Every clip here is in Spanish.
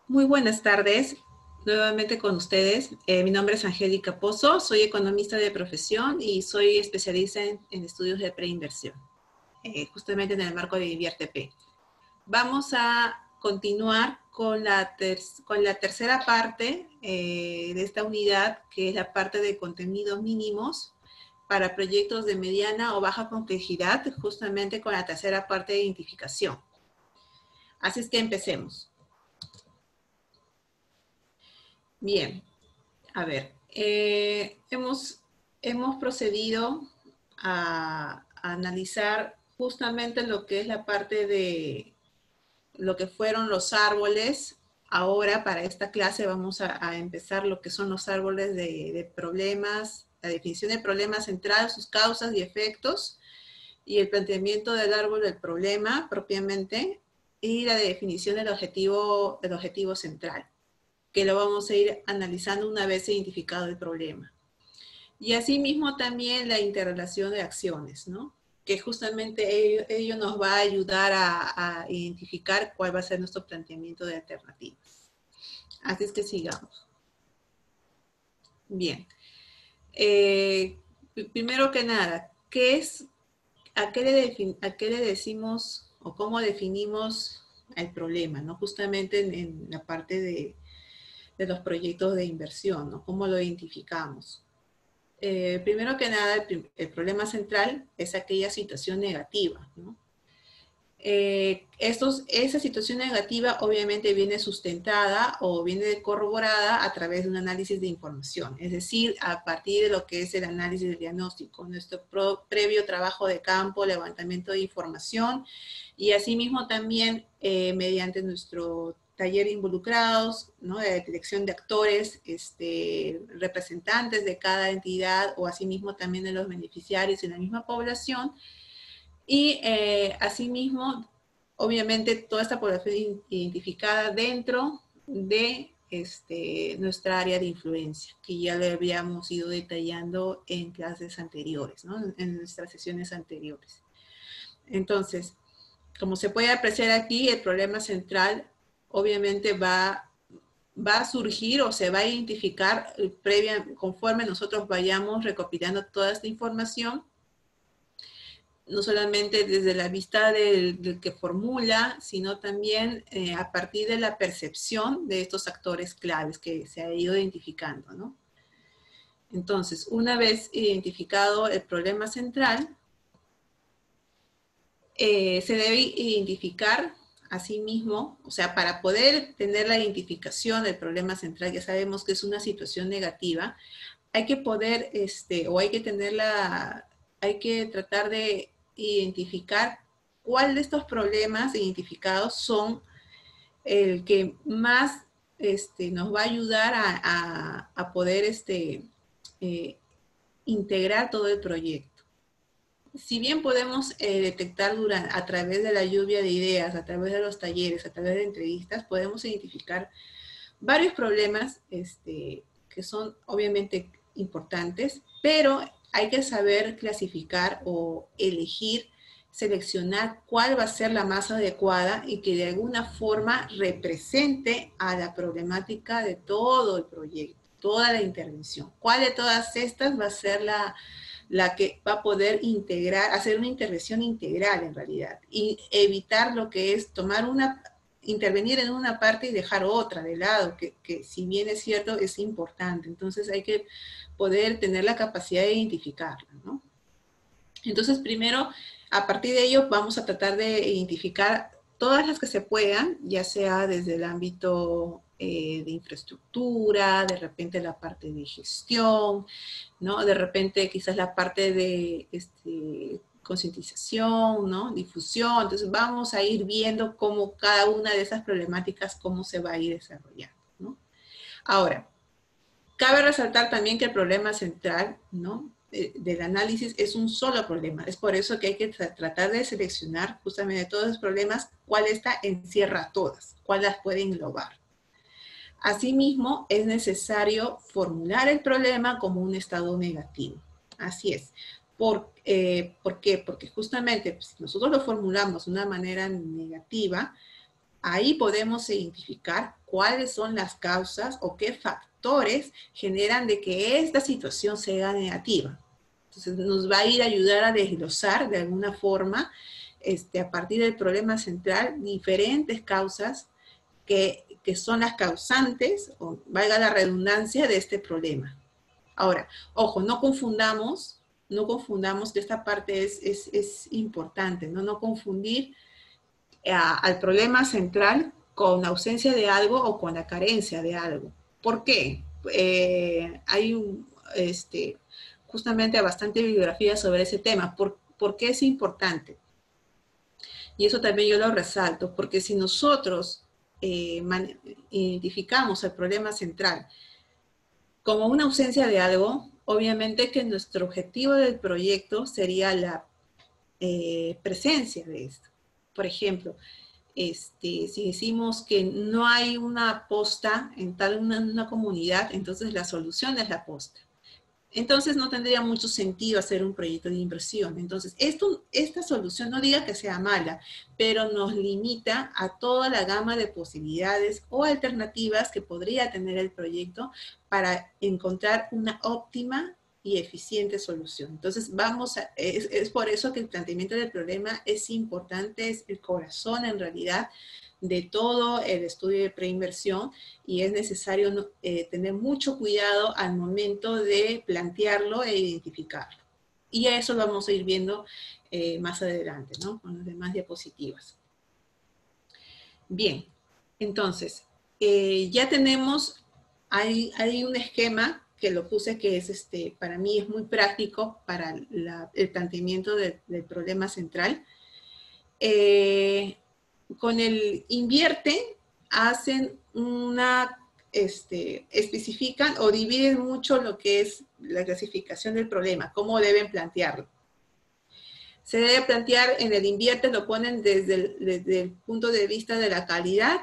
Muy buenas tardes, nuevamente con ustedes. Mi nombre es Angélica Pozo, soy economista de profesión y soy especialista en estudios de preinversión, justamente en el marco de InviérteP. Vamos a continuar con la tercera parte de esta unidad, que es la parte de contenidos mínimos para proyectos de mediana o baja complejidad, justamente con la tercera parte de identificación. Así es que empecemos. Bien, a ver, hemos procedido a analizar justamente lo que es la parte de lo que fueron los árboles. Ahora, para esta clase, vamos a empezar lo que son los árboles de problemas, la definición de problemas central, sus causas y efectos, y el planteamiento del árbol del problema propiamente, y la definición del objetivo central, que lo vamos a ir analizando una vez identificado el problema. Y asimismo también la interrelación de acciones, ¿no? Que justamente ello nos va a ayudar a identificar cuál va a ser nuestro planteamiento de alternativas. Así es que sigamos. Bien. Primero que nada, ¿a qué le decimos o cómo definimos el problema, ¿no? Justamente en la parte de los proyectos de inversión, ¿no? ¿Cómo lo identificamos? Primero que nada, el problema central es aquella situación negativa, ¿no? Esa situación negativa obviamente viene sustentada o viene corroborada a través de un análisis de información, es decir, a partir de lo que es el análisis del diagnóstico, nuestro previo trabajo de campo, levantamiento de información, y asimismo también mediante nuestro taller involucrados, ¿no? De detección de actores, representantes de cada entidad o asimismo también de los beneficiarios en la misma población. Y asimismo, obviamente, toda esta población identificada dentro de nuestra área de influencia, que ya lo habíamos ido detallando en clases anteriores, ¿no? En nuestras sesiones anteriores. Entonces, como se puede apreciar aquí, el problema central obviamente va a surgir o se va a identificar conforme nosotros vayamos recopilando toda esta información, no solamente desde la vista del que formula, sino también a partir de la percepción de estos actores claves que se ha ido identificando, ¿no? Entonces, una vez identificado el problema central, se debe identificar asimismo, o sea, para poder tener la identificación del problema central, ya sabemos que es una situación negativa, hay que poder, hay que tratar de identificar cuál de estos problemas identificados son el que más nos va a ayudar a poder integrar todo el proyecto. Si bien podemos detectar a través de la lluvia de ideas, a través de los talleres, a través de entrevistas, podemos identificar varios problemas que son obviamente importantes, pero hay que saber clasificar o elegir, seleccionar cuál va a ser la más adecuada y que de alguna forma represente a la problemática de todo el proyecto, toda la intervención. ¿Cuál de todas estas va a ser la que va a poder integrar, hacer una intervención integral en realidad, y evitar lo que es intervenir en una parte y dejar otra de lado, que si bien es cierto, es importante. Entonces hay que poder tener la capacidad de identificarla, ¿no? Entonces primero, a partir de ello, vamos a tratar de identificar todas las que se puedan, ya sea desde el ámbito de infraestructura, de repente la parte de gestión, ¿no? De repente quizás la parte de concientización, ¿no? Difusión. Entonces vamos a ir viendo cómo cada una de esas problemáticas, cómo se va a ir desarrollando, ¿no? Ahora, cabe resaltar también que el problema central, ¿no? Del análisis es un solo problema. Es por eso que hay que tratar de seleccionar justamente de todos los problemas cuál encierra todas, cuál las puede englobar. Asimismo, es necesario formular el problema como un estado negativo. Así es. ¿Por qué? Porque justamente si nosotros lo formulamos de una manera negativa, Ahí podemos identificar cuáles son las causas o qué factores generan de que esta situación sea negativa. Entonces nos va a ir a ayudar a desglosar de alguna forma, a partir del problema central, diferentes causas que son las causantes, o valga la redundancia, de este problema. Ahora, ojo, no confundamos que esta parte es importante, ¿no? No confundir al problema central con la ausencia de algo o con la carencia de algo. ¿Por qué? Hay justamente bastante bibliografía sobre ese tema. ¿Por qué es importante? Y eso también yo lo resalto, porque si nosotros identificamos el problema central como una ausencia de algo, obviamente que nuestro objetivo del proyecto sería la presencia de esto. Por ejemplo, si decimos que no hay una posta en una comunidad, entonces la solución es la posta. Entonces no tendría mucho sentido hacer un proyecto de inversión. Entonces, esta solución no diga que sea mala, pero nos limita a toda la gama de posibilidades o alternativas que podría tener el proyecto para encontrar una óptima y eficiente solución. Entonces, es por eso que el planteamiento del problema es importante, es el corazón en realidad de todo el estudio de preinversión, y es necesario tener mucho cuidado al momento de plantearlo e identificarlo. Y a eso lo vamos a ir viendo más adelante, ¿no? Con las demás diapositivas. Bien, entonces, ya tenemos, hay un esquema que lo puse que es, para mí es muy práctico para el planteamiento del problema central. Con el invierte, hacen especifican o dividen mucho lo que es la clasificación del problema, cómo deben plantearlo. Se debe plantear en el invierte, lo ponen desde el punto de vista de la calidad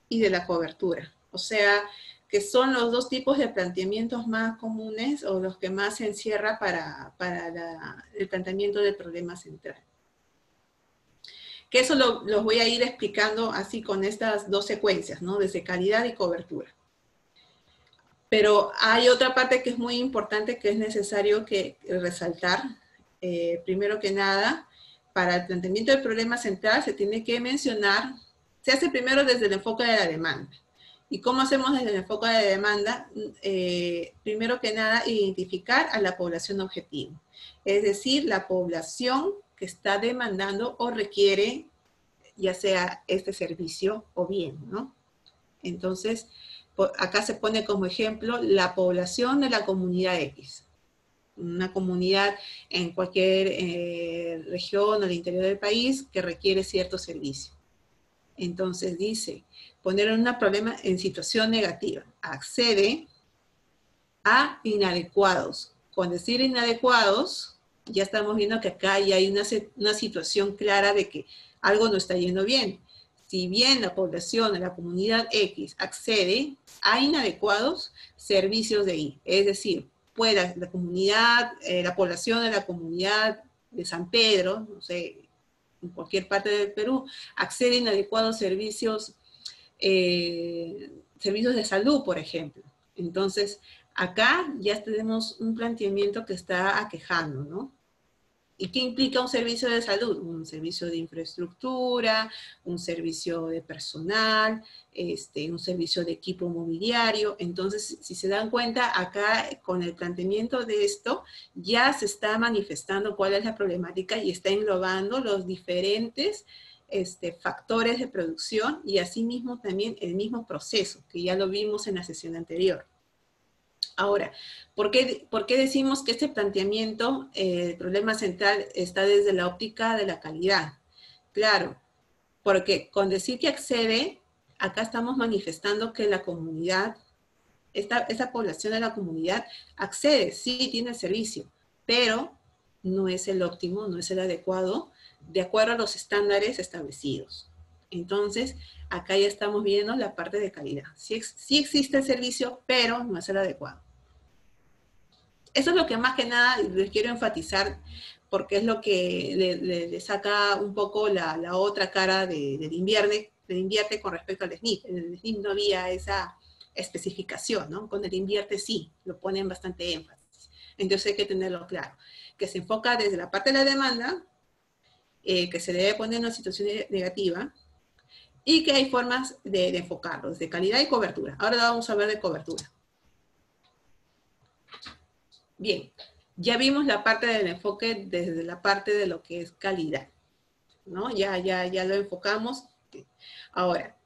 y de la cobertura. O sea, que son los dos tipos de planteamientos más comunes o los que más se encierra para el planteamiento del problema central. Que eso los voy a ir explicando así con estas dos secuencias, ¿no? Desde calidad y cobertura. Pero hay otra parte que es muy importante que es necesario resaltar. Primero que nada, para el planteamiento del problema central se tiene que mencionar, se hace primero desde el enfoque de la demanda. ¿Y cómo hacemos desde el enfoque de la demanda? Primero que nada, identificar a la población objetivo. Es decir, la población que está demandando o requiere ya sea este servicio o bien, ¿no? Entonces, acá se pone como ejemplo la población de la comunidad X. Una comunidad en cualquier región o del interior del país que requiere cierto servicio. Entonces dice, poner un problema en situación negativa. Accede a inadecuados. Con decir inadecuados, ya estamos viendo que acá ya hay una situación clara de que algo no está yendo bien. Si bien la población de la comunidad X accede a inadecuados servicios de I, es decir, pueda la comunidad, la población de la comunidad de San Pedro, no sé, en cualquier parte del Perú, accede a inadecuados servicios, servicios de salud, por ejemplo. Entonces, acá ya tenemos un planteamiento que está aquejando, ¿no? ¿Y qué implica un servicio de salud? Un servicio de infraestructura, un servicio de personal, un servicio de equipo mobiliario. Entonces, si se dan cuenta, acá con el planteamiento de esto, ya se está manifestando cuál es la problemática y está englobando los diferentes factores de producción y asimismo también el mismo proceso, que ya lo vimos en la sesión anterior. Ahora, ¿por qué decimos que este planteamiento, el problema central, está desde la óptica de la calidad? Claro, porque con decir que accede, acá estamos manifestando que la comunidad, esta población de la comunidad accede, sí tiene el servicio, pero no es el óptimo, no es el adecuado, de acuerdo a los estándares establecidos. Entonces, acá ya estamos viendo la parte de calidad. Sí existe el servicio, pero no es el adecuado. Eso es lo que más que nada les quiero enfatizar, porque es lo que le saca un poco la otra cara del invierte, el invierte con respecto al SNP. En el SNP no había esa especificación, ¿no? Con el invierte sí, lo ponen bastante énfasis. Entonces hay que tenerlo claro, que se enfoca desde la parte de la demanda, que se debe poner en una situación negativa, y que hay formas de enfocarlos, de calidad y cobertura. Ahora vamos a hablar de cobertura. Bien, ya vimos la parte del enfoque desde la parte de lo que es calidad, ¿no? Ya lo enfocamos. Ahora,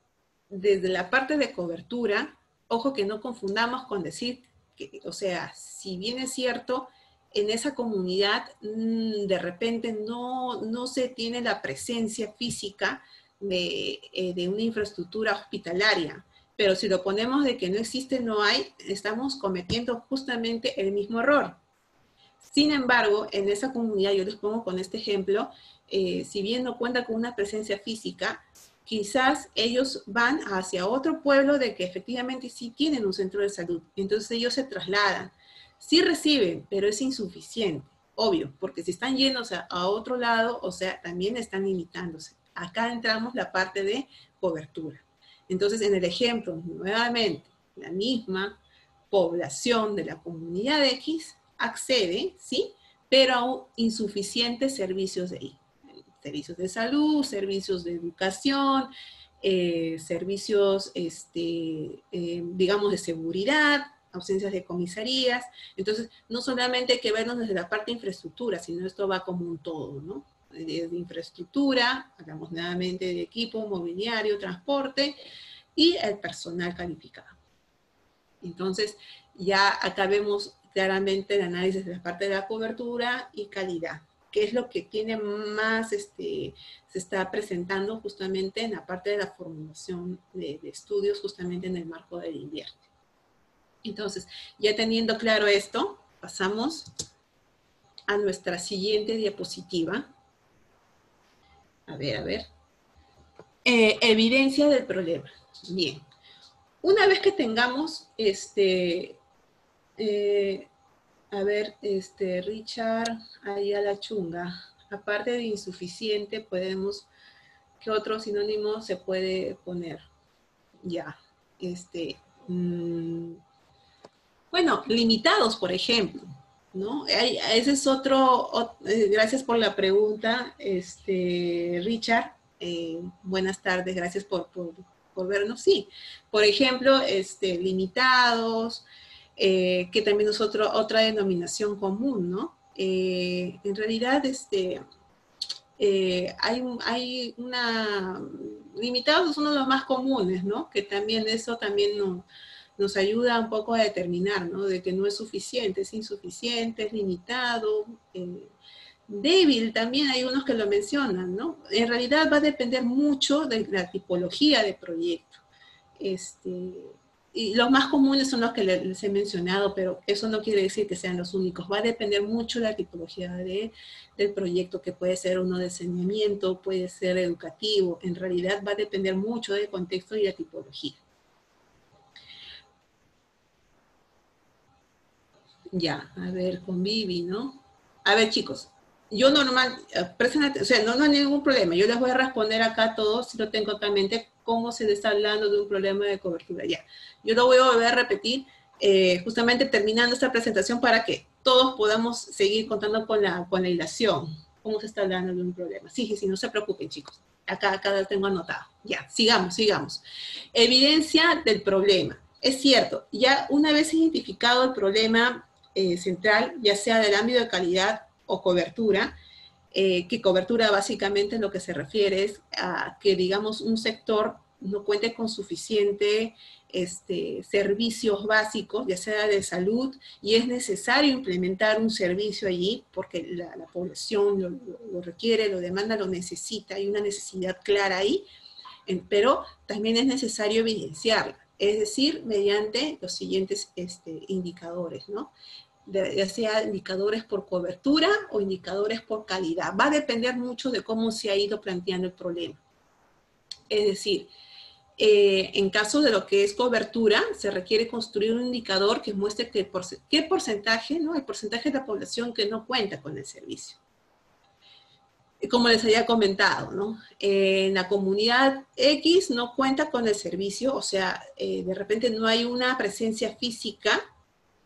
desde la parte de cobertura, ojo que no confundamos con decir que, o sea, si bien es cierto, en esa comunidad de repente no se tiene la presencia física de una infraestructura hospitalaria, pero si lo ponemos de que no existe, no hay, estamos cometiendo justamente el mismo error. Sin embargo, en esa comunidad, yo les pongo con este ejemplo, si bien no cuenta con una presencia física, quizás ellos van hacia otro pueblo de que efectivamente sí tienen un centro de salud. Entonces ellos se trasladan. Sí reciben, pero es insuficiente, obvio, porque si están llenos a otro lado, o sea, también están limitándose. Acá entramos la parte de cobertura. Entonces, en el ejemplo, nuevamente, la misma población de la comunidad X accede, ¿sí? Pero a insuficientes servicios de ahí. Servicios de salud, servicios de educación, servicios, digamos, de seguridad, ausencias de comisarías. Entonces, no solamente hay que vernos desde la parte de infraestructura, sino esto va como un todo, ¿no? Desde infraestructura, hablamos nuevamente de equipo, mobiliario, transporte y el personal calificado. Entonces, ya acá vemos claramente el análisis de la parte de la cobertura y calidad, que es lo que tiene más, se está presentando justamente en la parte de la formulación de estudios, justamente en el marco del invierte. Entonces, ya teniendo claro esto, pasamos a nuestra siguiente diapositiva. A ver. Evidencia del problema. Bien. Una vez que tengamos, Richard, ahí a la chunga. Aparte de insuficiente, podemos, ¿qué otro sinónimo se puede poner? Ya, bueno, limitados, por ejemplo, ¿no? Ese es otro, gracias por la pregunta, Richard. Buenas tardes, gracias por vernos. Sí, por ejemplo, limitados, que también es otra denominación común, ¿no? En realidad, hay una... Limitados es uno de los más comunes, ¿no? Que también eso también nos ayuda un poco a determinar, ¿no? De que no es suficiente, es insuficiente, es limitado, débil también hay unos que lo mencionan, ¿no? En realidad va a depender mucho de la tipología de proyecto. Y los más comunes son los que les he mencionado, pero eso no quiere decir que sean los únicos. Va a depender mucho de la tipología del proyecto, que puede ser uno de saneamiento, puede ser educativo. En realidad va a depender mucho del contexto y la tipología. Ya, a ver, con Vivi, ¿no? A ver, chicos, yo normal, o sea, no hay ningún problema. Yo les voy a responder acá a todos, si lo tengo totalmente, cómo se le está hablando de un problema de cobertura. Ya, yo lo voy a volver a repetir, justamente terminando esta presentación para que todos podamos seguir contando con la hilación. ¿Cómo se está hablando de un problema? Sí, no se preocupen, chicos. Acá lo tengo anotado. Ya, sigamos. Evidencia del problema. Es cierto, ya una vez identificado el problema central, ya sea del ámbito de calidad o cobertura, que cobertura básicamente lo que se refiere es a que, digamos, un sector no cuente con suficiente servicios básicos, ya sea de salud, y es necesario implementar un servicio allí porque la población lo requiere, lo demanda, lo necesita, hay una necesidad clara ahí, pero también es necesario evidenciarla, es decir, mediante los siguientes indicadores, ¿no? Ya sea indicadores por cobertura o indicadores por calidad. Va a depender mucho de cómo se ha ido planteando el problema. Es decir, en caso de lo que es cobertura, se requiere construir un indicador que muestre qué porcentaje, ¿no? El porcentaje de la población que no cuenta con el servicio. como les había comentado, ¿no? En la comunidad X no cuenta con el servicio, o sea, de repente no hay una presencia física,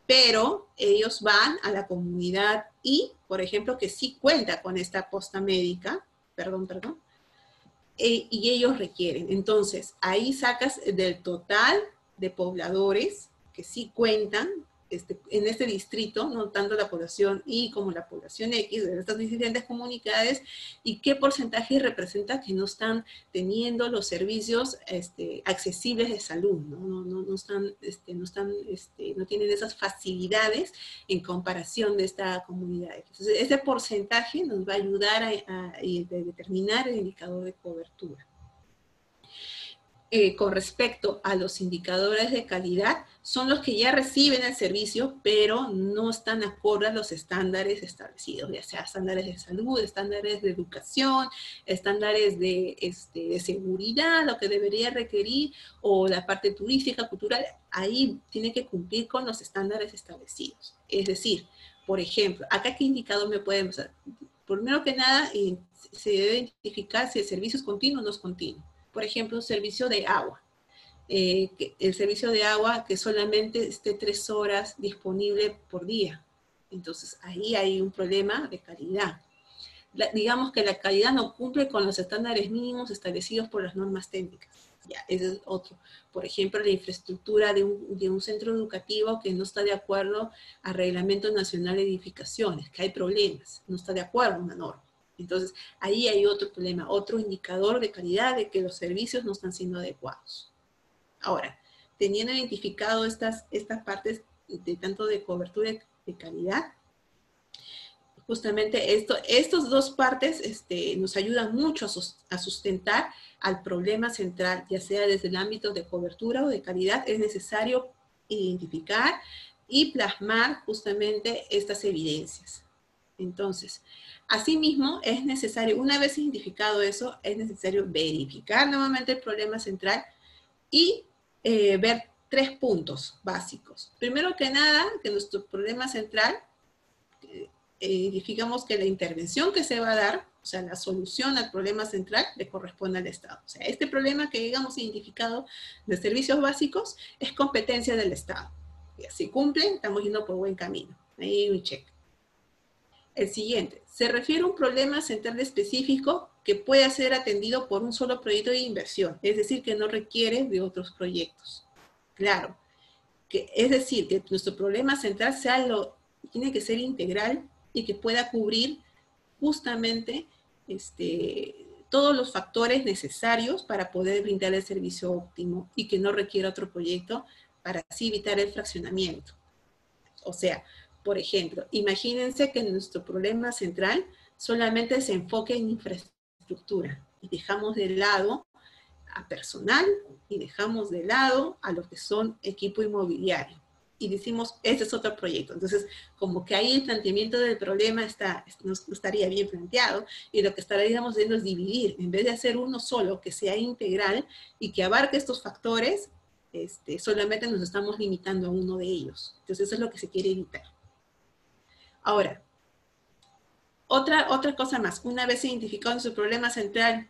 pero ellos van a la comunidad Y, por ejemplo, que sí cuenta con esta posta médica, y ellos requieren. Entonces, ahí sacas del total de pobladores que sí cuentan en este distrito, no tanto la población Y como la población X de estas diferentes comunidades, y qué porcentaje representa que no están teniendo los servicios accesibles de salud, no tienen esas facilidades en comparación de esta comunidad. Entonces, ese porcentaje nos va a ayudar a determinar el indicador de cobertura. Con respecto a los indicadores de calidad, son los que ya reciben el servicio, pero no están acorde a los estándares establecidos, ya sea estándares de salud, estándares de educación, estándares de seguridad, lo que debería requerir, o la parte turística, cultural. Ahí tiene que cumplir con los estándares establecidos. Es decir, por ejemplo, acá qué indicador me pueden usar. Primero que nada, se debe identificar si el servicio es continuo o no es continuo. Por ejemplo, un servicio de agua. El servicio de agua que solamente esté 3 horas disponible por día. Entonces, ahí hay un problema de calidad. Digamos que la calidad no cumple con los estándares mínimos establecidos por las normas técnicas. Ya, ese es otro. Por ejemplo, la infraestructura de un centro educativo que no está de acuerdo al Reglamento Nacional de Edificaciones, que hay problemas, no está de acuerdo a una norma. Entonces, ahí hay otro problema, otro indicador de calidad de que los servicios no están siendo adecuados. Ahora, teniendo identificado estas partes de tanto de cobertura y de calidad, justamente estas dos partes nos ayudan mucho a sustentar al problema central, ya sea desde el ámbito de cobertura o de calidad. Es necesario identificar y plasmar justamente estas evidencias. Entonces, asimismo, es necesario, una vez identificado eso, es necesario verificar nuevamente el problema central y ver 3 puntos básicos. Primero que nada, que nuestro problema central, identificamos que la intervención que se va a dar, o sea, la solución al problema central, le corresponde al Estado. O sea, este problema que hayamos identificado de servicios básicos es competencia del Estado. Y así cumple, estamos yendo por buen camino. Ahí hay un check. El siguiente, se refiere a un problema central específico que puede ser atendido por un solo proyecto de inversión, es decir, que no requiere de otros proyectos. Claro, es decir, que nuestro problema central tiene que ser integral y que pueda cubrir justamente todos los factores necesarios para poder brindar el servicio óptimo y que no requiera otro proyecto para así evitar el fraccionamiento. O sea, por ejemplo, imagínense que nuestro problema central solamente se enfoque en infraestructura y dejamos de lado a personal y dejamos de lado a los que son equipo inmobiliario. Y decimos, este es otro proyecto. Entonces, como que ahí el planteamiento del problema no estaría bien planteado, y lo que estaríamos haciendo es dividir, en vez de hacer uno solo, que sea integral y que abarque estos factores, solamente nos estamos limitando a uno de ellos. Entonces, eso es lo que se quiere evitar. Ahora, otra cosa más. Una vez identificado nuestro problema central,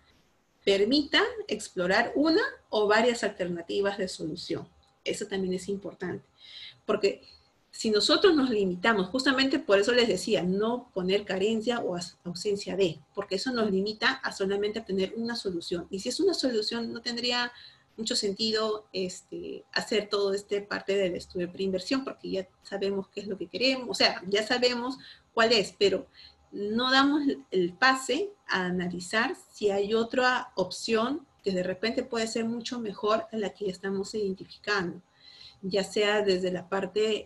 permita explorar una o varias alternativas de solución. Eso también es importante. Porque si nosotros nos limitamos, justamente por eso les decía, no poner carencia o ausencia de, porque eso nos limita a solamente tener una solución. Y si es una solución, no tendría mucho sentido hacer todo parte del estudio de preinversión, porque ya sabemos qué es lo que queremos, o sea, ya sabemos cuál es, pero no damos el pase a analizar si hay otra opción que de repente puede ser mucho mejor a la que ya estamos identificando, ya sea desde la parte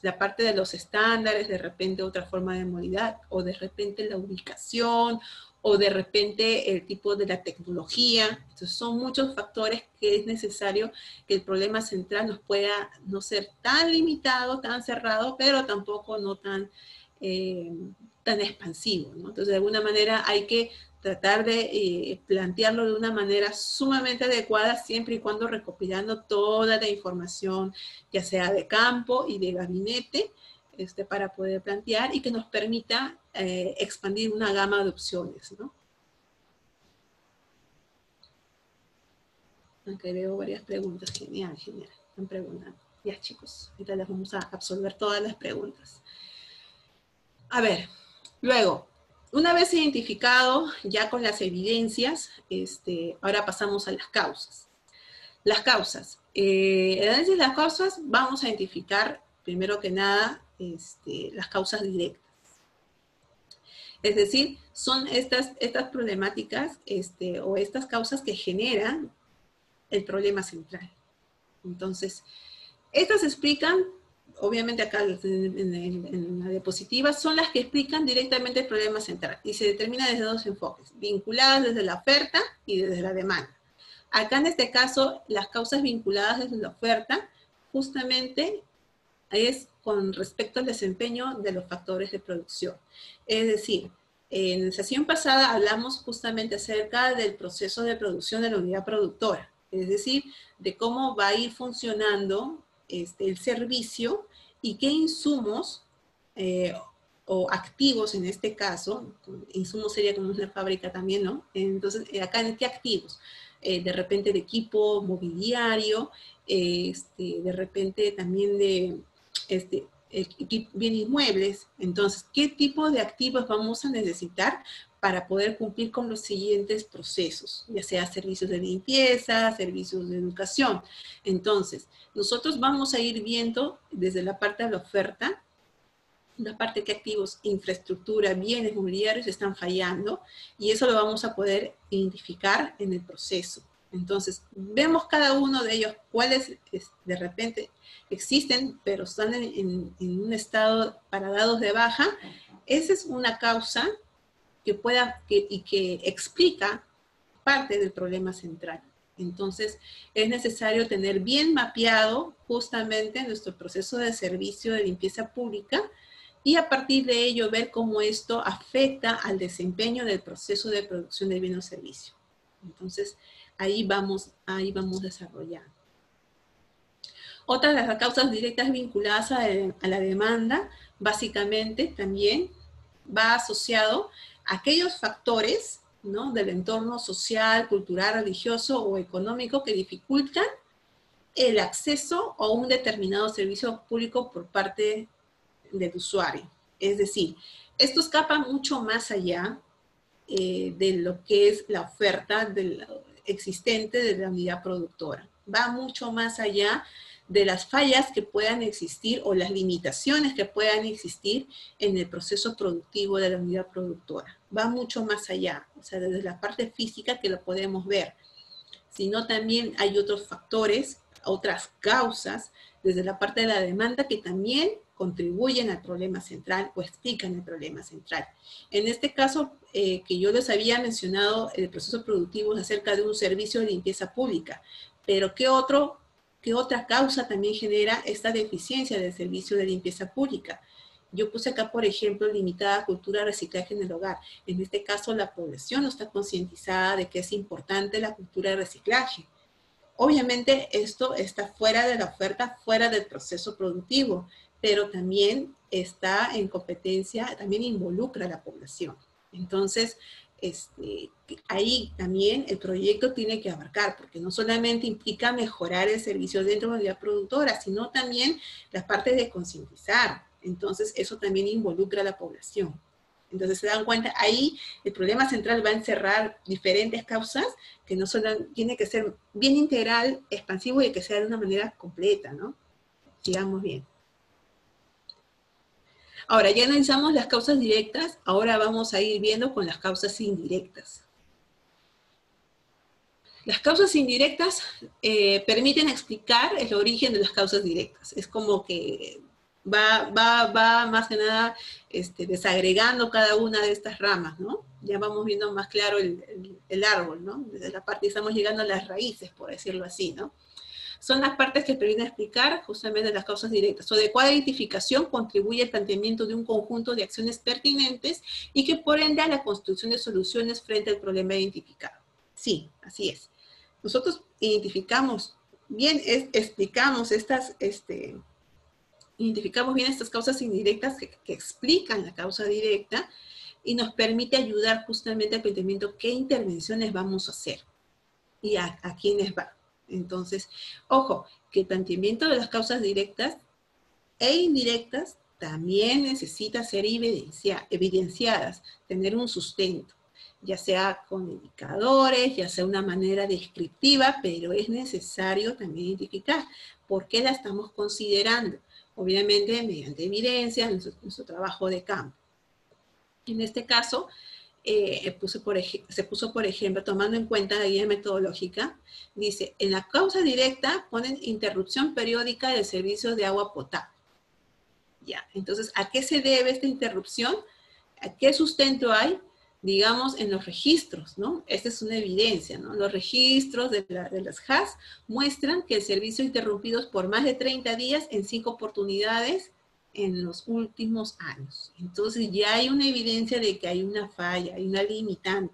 la parte de los estándares, de repente otra forma de modalidad, o de repente la ubicación, o de repente el tipo de la tecnología. Entonces son muchos factores que es necesario que el problema central nos pueda no ser tan limitado, tan cerrado, pero tampoco no tan expansivo, ¿no? Entonces de alguna manera hay que tratar de plantearlo de una manera sumamente adecuada, siempre y cuando recopilando toda la información, ya sea de campo y de gabinete, para poder plantear y que nos permita expandir una gama de opciones, ¿no? Aunque veo varias preguntas. Genial, genial. Están preguntando. Ya, chicos, ahorita les vamos a absolver todas las preguntas. A ver, luego, una vez identificado ya con las evidencias, ahora pasamos a las causas. Las causas. En el análisis de las causas vamos a identificar, primero que nada, las causas directas. Es decir, son estas problemáticas o estas causas que generan el problema central. Entonces, estas explican, obviamente acá en la diapositiva, son las que explican directamente el problema central y se determina desde dos enfoques, vinculadas desde la oferta y desde la demanda. Acá en este caso, las causas vinculadas desde la oferta justamente es con respecto al desempeño de los factores de producción. Es decir, en la sesión pasada hablamos justamente acerca del proceso de producción de la unidad productora, es decir, de cómo va a ir funcionando el servicio y qué insumos o activos en este caso, insumos sería como una fábrica también, ¿no? Entonces, acá en qué activos, de repente de equipo mobiliario, de repente también de bienes inmuebles. Entonces, ¿qué tipo de activos vamos a necesitar para poder cumplir con los siguientes procesos? Ya sea servicios de limpieza, servicios de educación. Entonces, nosotros vamos a ir viendo desde la parte de la oferta, la parte que activos, infraestructura, bienes mobiliarios están fallando, y eso lo vamos a poder identificar en el proceso. Entonces, vemos cada uno de ellos, cuáles de repente existen, pero están en un estado para dados de baja. Esa es una causa que que explica parte del problema central. Entonces, es necesario tener bien mapeado justamente nuestro proceso de servicio de limpieza pública y a partir de ello ver cómo esto afecta al desempeño del proceso de producción de bien o servicio. Entonces, ahí vamos desarrollando. Otras de las causas directas vinculadas a la demanda, básicamente también va asociado a aquellos factores, ¿no?, del entorno social, cultural, religioso o económico que dificultan el acceso a un determinado servicio público por parte del usuario. Es decir, esto escapa mucho más allá de lo que es la oferta existente de la unidad productora. Va mucho más allá de las fallas que puedan existir o las limitaciones que puedan existir en el proceso productivo de la unidad productora. Va mucho más allá, o sea, desde la parte física que lo podemos ver, sino también hay otros factores, otras causas, desde la parte de la demanda que también contribuyen al problema central o explican el problema central. En este caso, que yo les había mencionado, el proceso productivo es acerca de un servicio de limpieza pública, pero ¿qué otra causa también genera esta deficiencia del servicio de limpieza pública? Yo puse acá, por ejemplo, limitada cultura de reciclaje en el hogar. En este caso, la población no está concientizada de que es importante la cultura de reciclaje. Obviamente, esto está fuera de la oferta, fuera del proceso productivo, pero también está en competencia, también involucra a la población. Entonces, ahí también el proyecto tiene que abarcar, porque no solamente implica mejorar el servicio dentro de la unidad productora, sino también las partes de concientizar. Entonces, eso también involucra a la población. Entonces, se dan cuenta, ahí el problema central va a encerrar diferentes causas que no solo tiene que ser bien integral, expansivo y que sea de una manera completa, ¿no? Sigamos bien. Ahora, ya analizamos las causas directas, ahora vamos a ir viendo con las causas indirectas. Las causas indirectas permiten explicar el origen de las causas directas. Es como que va más que nada desagregando cada una de estas ramas, ¿no? Ya vamos viendo más claro el árbol, ¿no? Desde la parte, estamos llegando a las raíces, por decirlo así, ¿no? Son las partes que permiten explicar justamente las causas directas. Su adecuada identificación contribuye al planteamiento de un conjunto de acciones pertinentes y que por ende a la construcción de soluciones frente al problema identificado. Sí, así es. Nosotros identificamos, bien, explicamos estas identificamos bien estas causas indirectas que explican la causa directa y nos permite ayudar justamente al planteamiento qué intervenciones vamos a hacer y a quiénes va. Entonces, ojo, que el planteamiento de las causas directas e indirectas también necesita ser evidenciadas, tener un sustento, ya sea con indicadores, ya sea una manera descriptiva, pero es necesario también identificar por qué la estamos considerando, obviamente mediante evidencia, nuestro trabajo de campo. En este caso, se puso, por ejemplo, tomando en cuenta la guía metodológica, dice, en la causa directa ponen interrupción periódica del servicio de agua potable. Ya, entonces, ¿a qué se debe esta interrupción? ¿A qué sustento hay? Digamos, en los registros, ¿no? Esta es una evidencia, ¿no? Los registros de las HAS muestran que el servicio interrumpido por más de 30 días en 5 oportunidades en los últimos años. Entonces, ya hay una evidencia de que hay una falla, hay una limitante.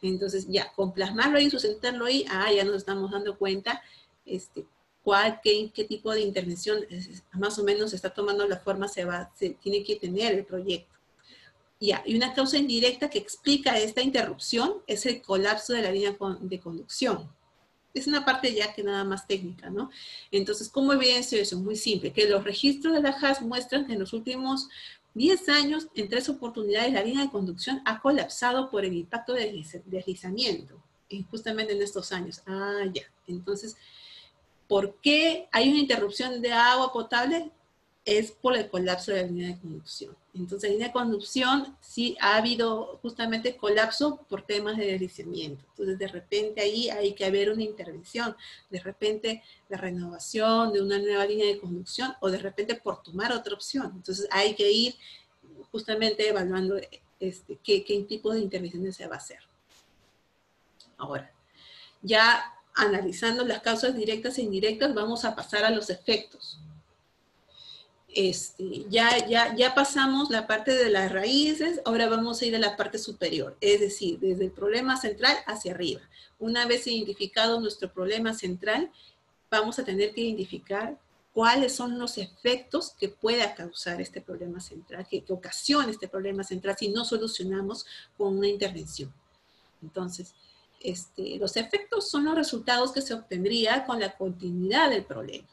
Entonces, ya, con plasmarlo ahí, sustentarlo ahí, ya nos estamos dando cuenta, qué tipo de intervención más o menos se está tomando la forma, se tiene que tener el proyecto. Ya, y una causa indirecta que explica esta interrupción es el colapso de la línea de conducción. Es una parte ya que nada más técnica, ¿no? Entonces, ¿cómo evidencio eso? Muy simple, que los registros de la HAS muestran que en los últimos 10 años, en 3 oportunidades, la línea de conducción ha colapsado por el impacto del deslizamiento, justamente en estos años. Ya. Entonces, ¿por qué hay una interrupción de agua potable? Es por el colapso de la línea de conducción. Entonces, en la línea de conducción sí ha habido justamente colapso por temas de deslizamiento. Entonces, de repente ahí hay que haber una intervención. De repente, la renovación de una nueva línea de conducción o de repente por tomar otra opción. Entonces, hay que ir justamente evaluando qué tipo de intervenciones se va a hacer. Ahora, ya analizando las causas directas e indirectas, vamos a pasar a los efectos. Ya pasamos la parte de las raíces, ahora vamos a ir a la parte superior, es decir, desde el problema central hacia arriba. Una vez identificado nuestro problema central, vamos a tener que identificar cuáles son los efectos que pueda causar este problema central, que ocasiona este problema central si no solucionamos con una intervención. Entonces, los efectos son los resultados que se obtendría con la continuidad del problema.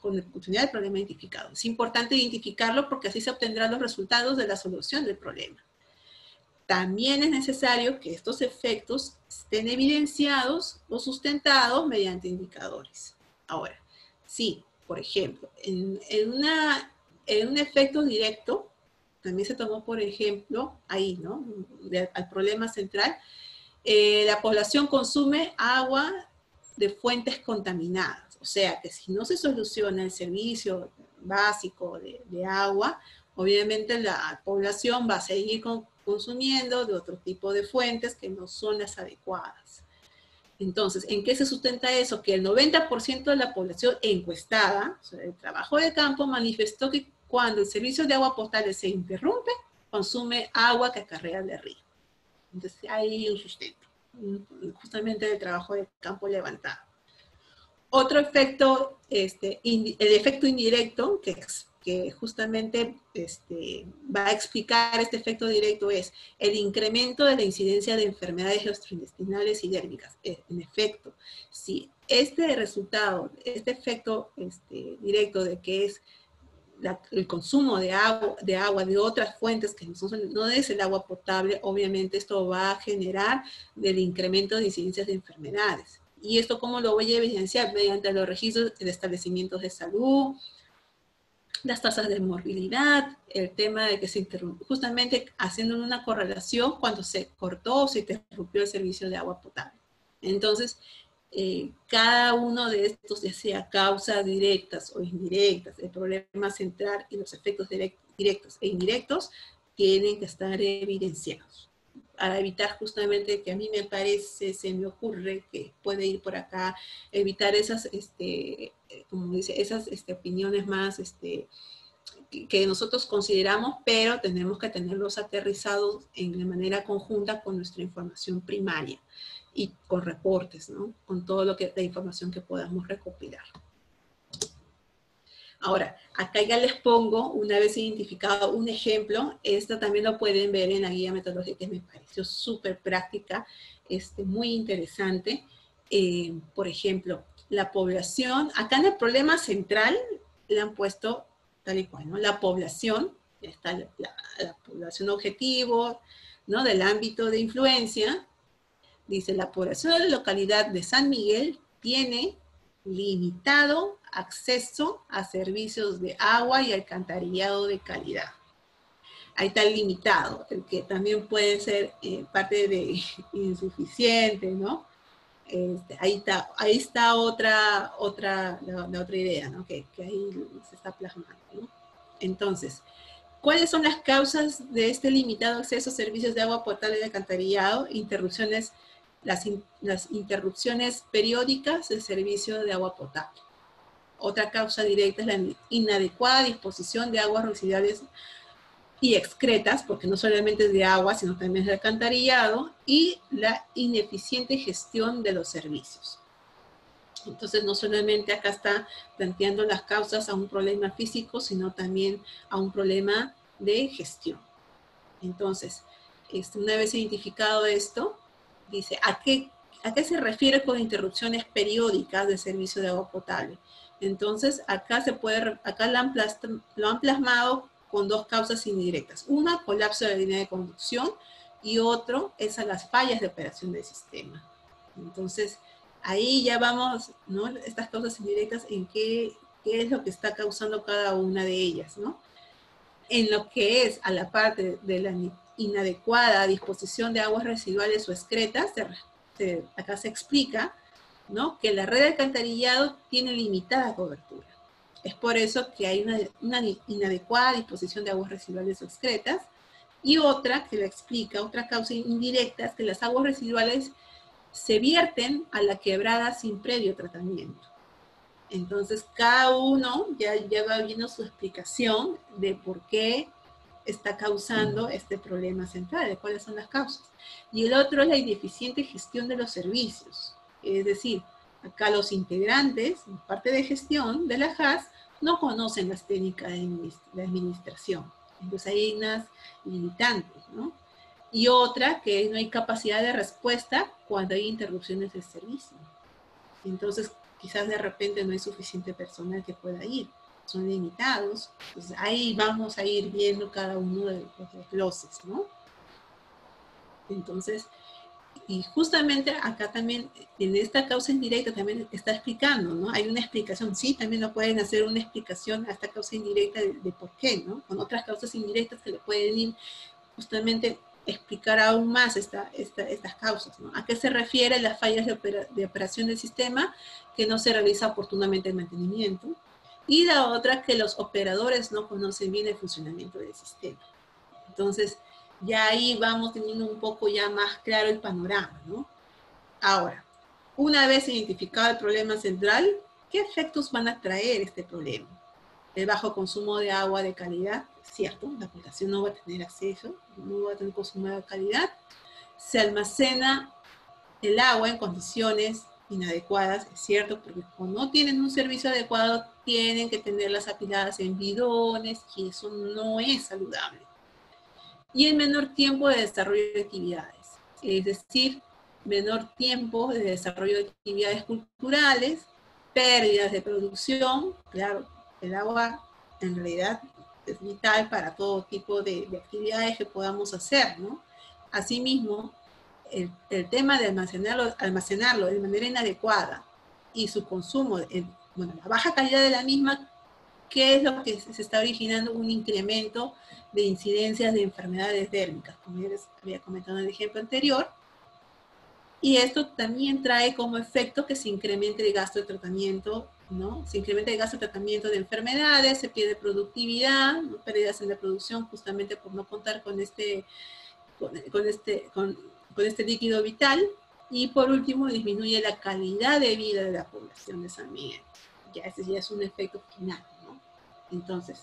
Con la continuidad del problema identificado. Es importante identificarlo porque así se obtendrán los resultados de la solución del problema. También es necesario que estos efectos estén evidenciados o sustentados mediante indicadores. Ahora, sí, por ejemplo, en un efecto directo, también se tomó, por ejemplo, ahí, ¿no? Al problema central, la población consume agua de fuentes contaminadas. O sea, que si no se soluciona el servicio básico de agua, obviamente la población va a seguir consumiendo de otro tipo de fuentes que no son las adecuadas. Entonces, ¿en qué se sustenta eso? Que el 90% de la población encuestada, o sea, el trabajo de campo, manifestó que cuando el servicio de agua potable se interrumpe, consume agua que acarrea de río. Entonces, hay un sustento, justamente del trabajo de campo levantado. Otro efecto, el efecto indirecto, que justamente va a explicar este efecto directo, es el incremento de la incidencia de enfermedades gastrointestinales y dérmicas. En efecto, si este resultado, este efecto directo de que es el consumo de agua de otras fuentes que no es el agua potable, obviamente esto va a generar el incremento de incidencias de enfermedades. ¿Y esto cómo lo voy a evidenciar? Mediante los registros de establecimientos de salud, las tasas de morbilidad, el tema de que se interrumpió, justamente haciendo una correlación cuando se cortó o se interrumpió el servicio de agua potable. Entonces, cada uno de estos, ya sea causas directas o indirectas, el problema central y los efectos directos e indirectos, tienen que estar evidenciados. Para evitar justamente que a mí me parece, se me ocurre que puede ir por acá, evitar esas, como dice, esas opiniones más que nosotros consideramos, pero tenemos que tenerlos aterrizados de manera conjunta con nuestra información primaria y con reportes, ¿no? Con todo la información que podamos recopilar. Ahora, acá ya les pongo, una vez identificado un ejemplo, esto también lo pueden ver en la guía metodológica que me pareció súper práctica, muy interesante. Por ejemplo, la población, acá en el problema central le han puesto tal y cual, ¿no? La población, está la población objetivo, ¿no? Del ámbito de influencia, dice, la población de la localidad de San Miguel tiene limitado acceso a servicios de agua y alcantarillado de calidad. Ahí está el limitado, el que también puede ser parte de insuficiente, ¿no? Ahí está la otra idea, ¿no? Que ahí se está plasmando, ¿no? Entonces, ¿cuáles son las causas de este limitado acceso a servicios de agua potable y de alcantarillado? Las interrupciones periódicas del servicio de agua potable. Otra causa directa es la inadecuada disposición de aguas residuales y excretas, porque no solamente es de agua, sino también es de alcantarillado, y la ineficiente gestión de los servicios. Entonces, no solamente acá está planteando las causas a un problema físico, sino también a un problema de gestión. Entonces, una vez identificado esto, dice, ¿a qué se refiere con interrupciones periódicas de servicio de agua potable? Entonces, acá lo han plasmado con dos causas indirectas. Una, colapso de la línea de conducción, y otro es a las fallas de operación del sistema. Entonces, ahí ya vamos, ¿no? Estas causas indirectas, en qué es lo que está causando cada una de ellas, ¿no? En lo que es a la parte de la inadecuada disposición de aguas residuales o excretas, acá se explica, ¿no? Que la red de alcantarillado tiene limitada cobertura. Es por eso que hay una inadecuada disposición de aguas residuales o excretas, y otra que lo explica, otra causa indirecta, es que las aguas residuales se vierten a la quebrada sin previo tratamiento. Entonces, cada uno ya va viendo su explicación de por qué está causando este problema central, de cuáles son las causas. Y el otro es la ineficiente gestión de los servicios. Es decir, acá los integrantes, parte de gestión de la JAS, no conocen las técnicas de administración. Entonces hay unas limitantes, ¿no? Y otra, que no hay capacidad de respuesta cuando hay interrupciones del servicio. Entonces, quizás de repente no hay suficiente personal que pueda ir, son limitados. Entonces, ahí vamos a ir viendo cada uno de los desgloses, ¿no? Entonces, y justamente acá también, en esta causa indirecta también está explicando, ¿no? Hay una explicación, sí, también lo pueden hacer una explicación a esta causa indirecta de por qué, ¿no? Con otras causas indirectas que le pueden ir justamente explicar aún más estas causas, ¿no? ¿A qué se refiere las fallas de operación del sistema? Que no se realiza oportunamente el mantenimiento. Y la otra, que los operadores no conocen bien el funcionamiento del sistema. Entonces, ya ahí vamos teniendo un poco ya más claro el panorama, ¿no? Ahora, una vez identificado el problema central, ¿qué efectos van a traer este problema? El bajo consumo de agua de calidad, cierto, la población no va a tener acceso, no va a tener consumo de calidad, se almacena el agua en condiciones inadecuadas, es cierto, porque como no tienen un servicio adecuado, tienen que tenerlas apiladas en bidones, y eso no es saludable. Y el menor tiempo de desarrollo de actividades, es decir, menor tiempo de desarrollo de actividades culturales, pérdidas de producción, claro, el agua en realidad es vital para todo tipo de actividades que podamos hacer, ¿no? Asimismo, el tema de almacenarlo de manera inadecuada y su consumo, bueno, la baja calidad de la misma, ¿qué es lo que se está originando? Un incremento de incidencias de enfermedades dérmicas, como ya les había comentado en el ejemplo anterior. Y esto también trae como efecto que se incremente el gasto de tratamiento, ¿no? Se incrementa el gasto de tratamiento de enfermedades, se pierde productividad, ¿no? Pérdidas en la producción justamente por no contar con este líquido vital. Y por último, disminuye la calidad de vida de la población de San Miguel. Ya ese ya es un efecto final, ¿no? Entonces,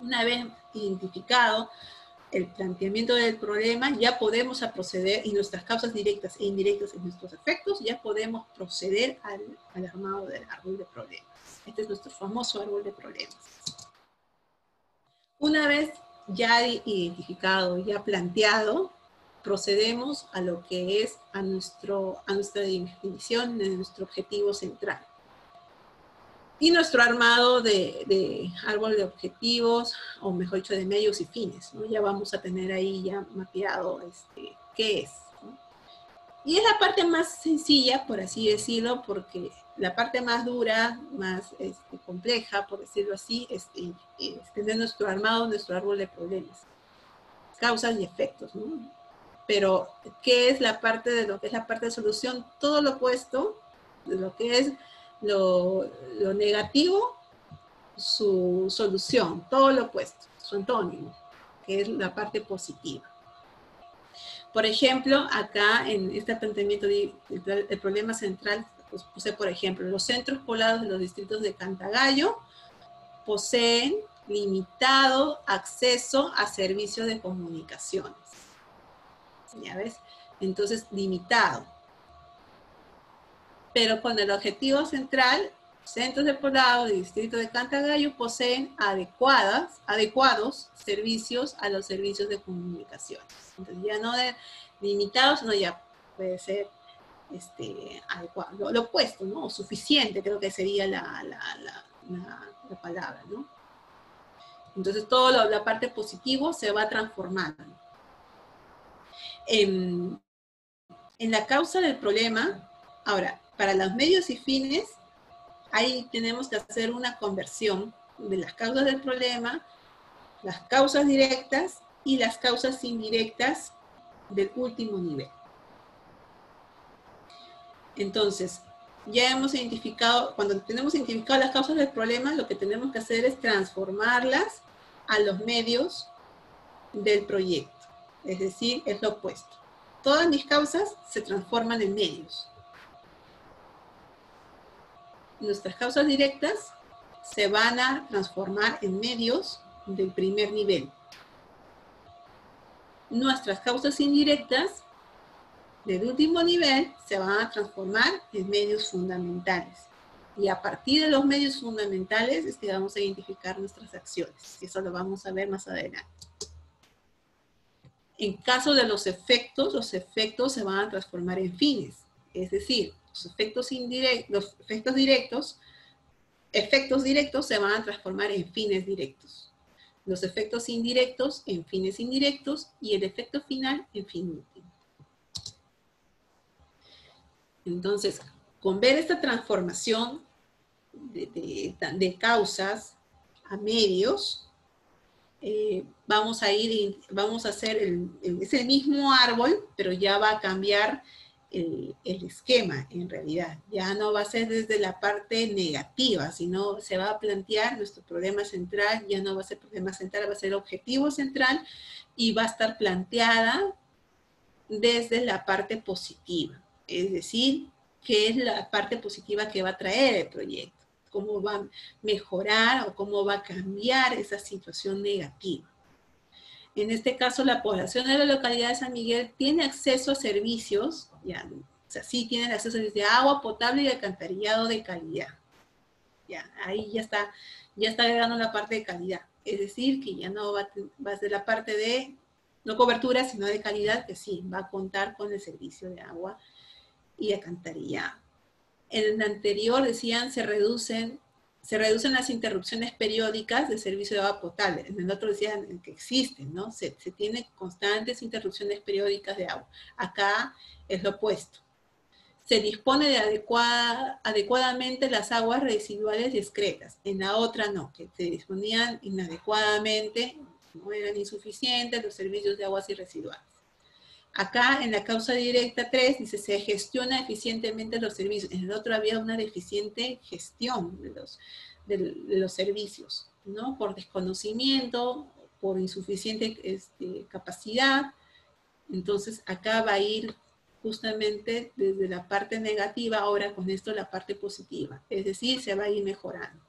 una vez identificado el planteamiento del problema, ya podemos proceder, y nuestras causas directas e indirectas en nuestros efectos, ya podemos proceder al armado del árbol de problemas. Este es nuestro famoso árbol de problemas. Una vez ya identificado, ya planteado, procedemos a lo que es a nuestra definición de nuestro objetivo central. Y nuestro armado de árbol de objetivos, o mejor dicho, de medios y fines, ¿no? Ya vamos a tener ahí ya mapeado qué es, ¿no? Y es la parte más sencilla, por así decirlo, porque la parte más dura, más compleja, por decirlo así, es tener nuestro armado, nuestro árbol de problemas, causas y efectos, ¿no? Pero, ¿qué es la parte de lo que es la parte de solución? Todo lo opuesto de lo que es lo negativo, su solución, todo lo opuesto, su antónimo, que es la parte positiva. Por ejemplo, acá en este planteamiento del problema central, pues puse, por ejemplo, los centros poblados de los distritos de Cantagallo poseen limitado acceso a servicios de comunicaciones. ¿Ya ves? Entonces, limitado. Pero con el objetivo central, centros de poblado del distrito de Cantagallo poseen adecuados servicios a los servicios de comunicaciones. Entonces, ya no de limitados, sino ya puede ser adecuado. Lo opuesto, ¿no? O suficiente, creo que sería la palabra, ¿no? Entonces, toda la parte positiva se va transformando. En la causa del problema, ahora, para los medios y fines, ahí tenemos que hacer una conversión de las causas del problema, las causas directas y las causas indirectas del último nivel. Entonces, ya hemos identificado, cuando tenemos identificado las causas del problema, lo que tenemos que hacer es transformarlas a los medios del proyecto. Es decir, es lo opuesto. Todas mis causas se transforman en medios. Nuestras causas directas se van a transformar en medios del primer nivel. Nuestras causas indirectas del último nivel se van a transformar en medios fundamentales. Y a partir de los medios fundamentales es que vamos a identificar nuestras acciones. Y eso lo vamos a ver más adelante. En caso de los efectos se van a transformar en fines. Es decir, los efectos directos se van a transformar en fines directos. Los efectos indirectos en fines indirectos y el efecto final en fin último. Entonces, con ver esta transformación de causas a medios, vamos a hacer es el mismo árbol, pero ya va a cambiar el esquema en realidad. Ya no va a ser desde la parte negativa, sino se va a plantear nuestro problema central, ya no va a ser problema central, va a ser objetivo central y va a estar planteada desde la parte positiva. Es decir, qué es la parte positiva que va a traer el proyecto, cómo va a mejorar o cómo va a cambiar esa situación negativa. En este caso, la población de la localidad de San Miguel tiene acceso a servicios, ya, o sea, sí tienen acceso a servicios de agua potable y alcantarillado de calidad. Ya, ahí ya está agregando la parte de calidad. Es decir, que ya no va a ser la parte de, no cobertura, sino de calidad, que sí, va a contar con el servicio de agua y alcantarillado. En el anterior decían se reducen las interrupciones periódicas de servicio de agua potable. En el otro decían que existen, ¿no? Se tienen constantes interrupciones periódicas de agua. Acá es lo opuesto. Se dispone de adecuadamente las aguas residuales y excretas. En la otra no, que se disponían inadecuadamente, no eran insuficientes los servicios de aguas y residuales. Acá en la causa directa 3 dice se gestiona eficientemente los servicios. En el otro había una deficiente gestión de los servicios, ¿no? Por desconocimiento, por insuficiente capacidad. Entonces acá va a ir justamente desde la parte negativa, ahora con esto la parte positiva. Es decir, se va a ir mejorando.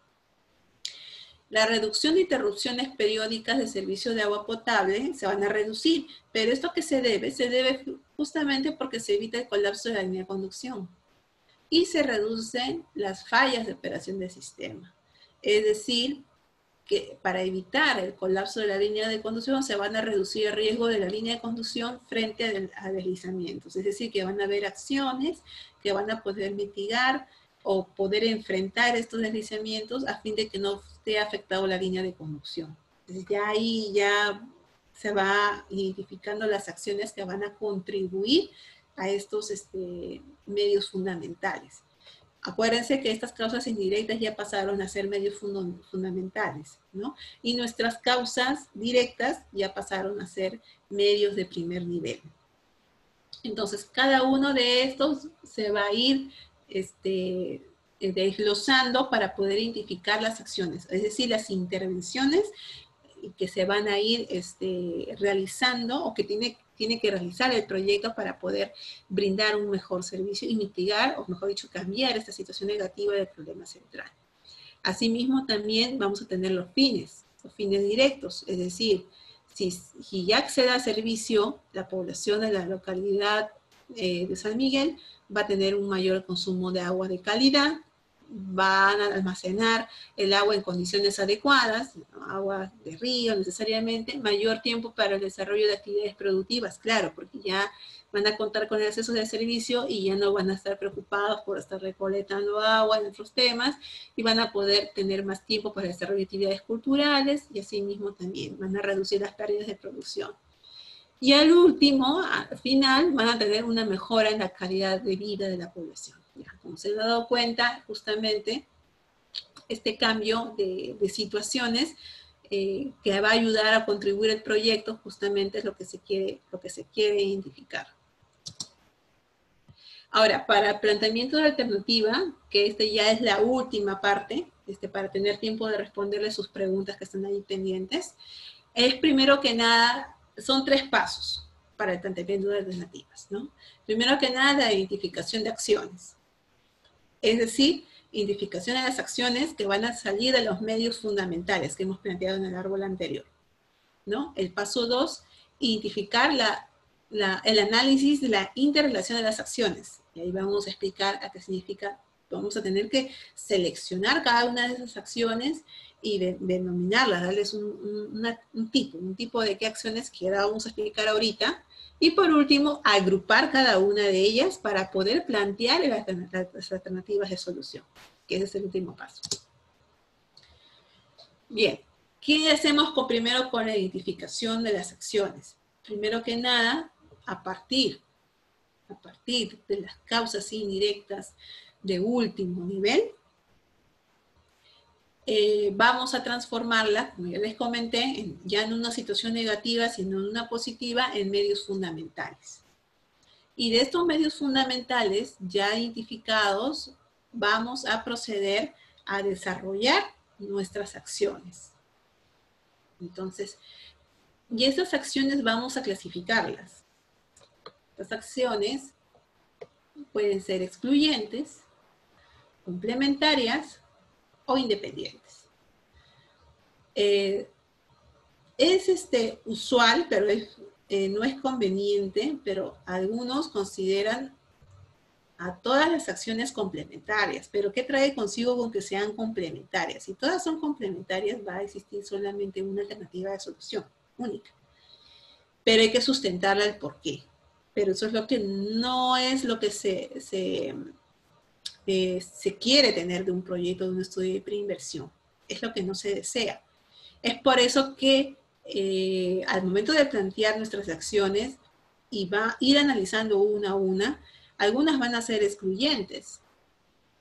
La reducción de interrupciones periódicas de servicio de agua potable se van a reducir, pero ¿esto qué se debe? Se debe justamente porque se evita el colapso de la línea de conducción y se reducen las fallas de operación del sistema. Es decir, que para evitar el colapso de la línea de conducción se van a reducir el riesgo de la línea de conducción frente a deslizamientos. Es decir, que van a haber acciones que van a poder mitigar o poder enfrentar estos deslizamientos a fin de que no esté afectado la línea de conducción. Entonces ya ahí ya se va identificando las acciones que van a contribuir a estos medios fundamentales. Acuérdense que estas causas indirectas ya pasaron a ser medios fundamentales, ¿no? Y nuestras causas directas ya pasaron a ser medios de primer nivel. Entonces, cada uno de estos se va a ir desglosando para poder identificar las acciones, es decir, las intervenciones que se van a ir realizando o que tiene que realizar el proyecto para poder brindar un mejor servicio y mitigar, o mejor dicho, cambiar esta situación negativa del problema central. Asimismo, también vamos a tener los fines directos, es decir, si ya accede al servicio, la población de la localidad de San Miguel va a tener un mayor consumo de agua de calidad, van a almacenar el agua en condiciones adecuadas, agua de río necesariamente, mayor tiempo para el desarrollo de actividades productivas, claro, porque ya van a contar con el acceso del servicio y ya no van a estar preocupados por estar recolectando agua en otros temas y van a poder tener más tiempo para el desarrollo de actividades culturales y asimismo también van a reducir las pérdidas de producción. Y al último, al final, van a tener una mejora en la calidad de vida de la población. Ya, como se han dado cuenta, justamente, este cambio de situaciones que va a ayudar a contribuir al proyecto, justamente es lo que se quiere identificar. Ahora, para el planteamiento de alternativa, que ya es la última parte, para tener tiempo de responderle sus preguntas que están ahí pendientes, es primero que nada, son 3 pasos para el planteamiento de alternativas, ¿no? Primero que nada, la identificación de acciones. Es decir, identificación de las acciones que van a salir de los medios fundamentales que hemos planteado en el árbol anterior, ¿no? El paso 2, identificar el análisis de la interrelación de las acciones. Y ahí vamos a explicar a qué significa. Vamos a tener que seleccionar cada una de esas acciones y denominarlas, darles un tipo de qué acciones que ahora vamos a explicar ahorita. Y por último, agrupar cada una de ellas para poder plantear las alternativas de solución, que ese es el último paso. Bien, ¿qué hacemos primero con la identificación de las acciones? Primero que nada, a partir de las causas indirectas de último nivel, vamos a transformarla, como ya les comenté, ya en una situación negativa, sino en una positiva, en medios fundamentales. Y de estos medios fundamentales ya identificados, vamos a proceder a desarrollar nuestras acciones. Entonces, y esas acciones vamos a clasificarlas. Las acciones pueden ser excluyentes, complementarias o independientes. Es usual, pero no es conveniente, pero algunos consideran a todas las acciones complementarias. Pero ¿qué trae consigo con que sean complementarias? Si todas son complementarias, va a existir solamente una alternativa de solución única. Pero hay que sustentarla el porqué. Pero eso es lo que no es lo que se quiere tener de un proyecto, de un estudio de preinversión. Es lo que no se desea. Es por eso que al momento de plantear nuestras acciones y va a ir analizando una a una, algunas van a ser excluyentes.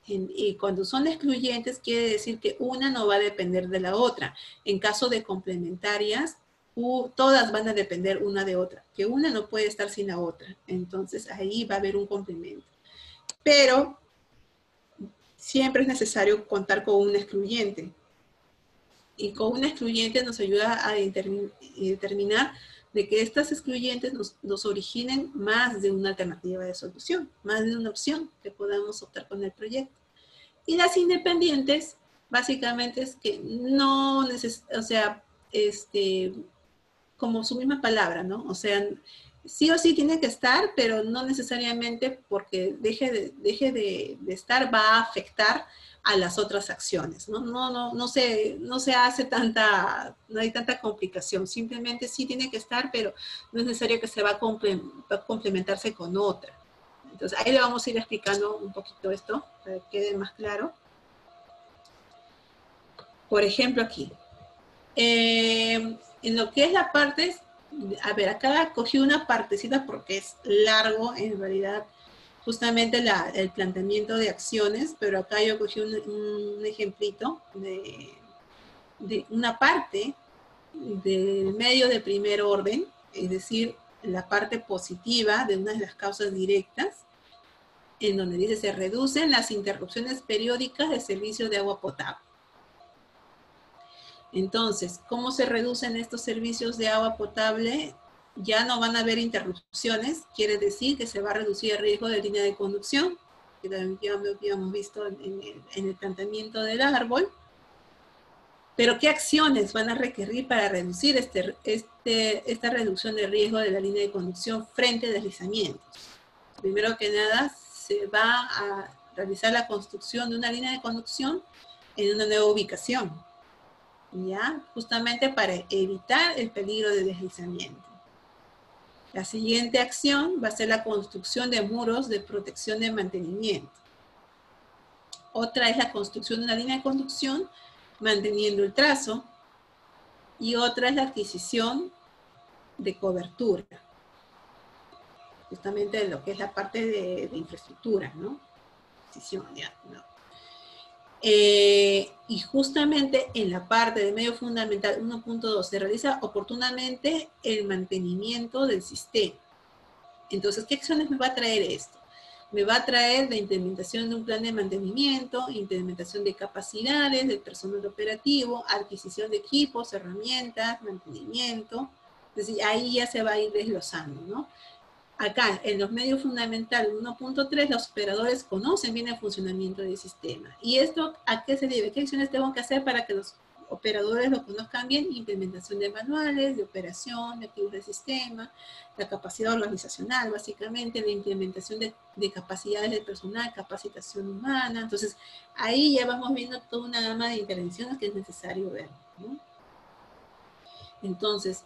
Y cuando son excluyentes quiere decir que una no va a depender de la otra. En caso de complementarias, todas van a depender una de otra, que una no puede estar sin la otra. Entonces ahí va a haber un complemento. Pero siempre es necesario contar con un excluyente. Y con una excluyente nos ayuda a determinar de que estas excluyentes nos originen más de una alternativa de solución, más de una opción que podamos optar con el proyecto. Y las independientes básicamente es que no o sea, como su misma palabra, ¿no? O sea, sí o sí tiene que estar, pero no necesariamente porque deje de estar va a afectar a las otras acciones, ¿no? No se hace tanta, no hay tanta complicación, simplemente sí tiene que estar, pero no es necesario que se va a complementarse con otra. Entonces ahí le vamos a ir explicando un poquito esto, para que quede más claro. Por ejemplo aquí, en lo que es la parte, a ver, acá cogí una partecita porque es largo, en realidad, justamente el planteamiento de acciones, pero acá yo cogí un ejemplito de una parte del medio de primer orden, es decir, la parte positiva de una de las causas directas, en donde dice se reducen las interrupciones periódicas de servicio de agua potable. Entonces, ¿cómo se reducen estos servicios de agua potable? Ya no van a haber interrupciones, quiere decir que se va a reducir el riesgo de línea de conducción, que también ya habíamos visto en el planteamiento del árbol. Pero ¿qué acciones van a requerir para reducir esta reducción de riesgo de la línea de conducción frente a deslizamientos? Primero que nada, se va a realizar la construcción de una línea de conducción en una nueva ubicación, ¿ya? Justamente para evitar el peligro de deslizamiento. La siguiente acción va a ser la construcción de muros de protección de mantenimiento. Otra es la construcción de una línea de conducción manteniendo el trazo. Y otra es la adquisición de cobertura. Justamente de lo que es la parte de infraestructura, ¿no? Adquisición, ya, ¿no? Y justamente en la parte de medio fundamental 1.2 se realiza oportunamente el mantenimiento del sistema. Entonces, ¿qué acciones me va a traer esto? Me va a traer la implementación de un plan de mantenimiento, implementación de capacidades del personal operativo, adquisición de equipos, herramientas, mantenimiento. Es decir, ahí ya se va a ir desglosando, ¿no? Acá, en los medios fundamentales 1.3, los operadores conocen bien el funcionamiento del sistema. ¿Y esto a qué se debe? ¿Qué acciones tengo que hacer para que los operadores lo conozcan bien? Implementación de manuales, de operación, de activos del sistema, la capacidad organizacional, básicamente, la implementación de capacidades del personal, capacitación humana. Entonces, ahí ya vamos viendo toda una gama de intervenciones que es necesario ver, ¿no? Entonces,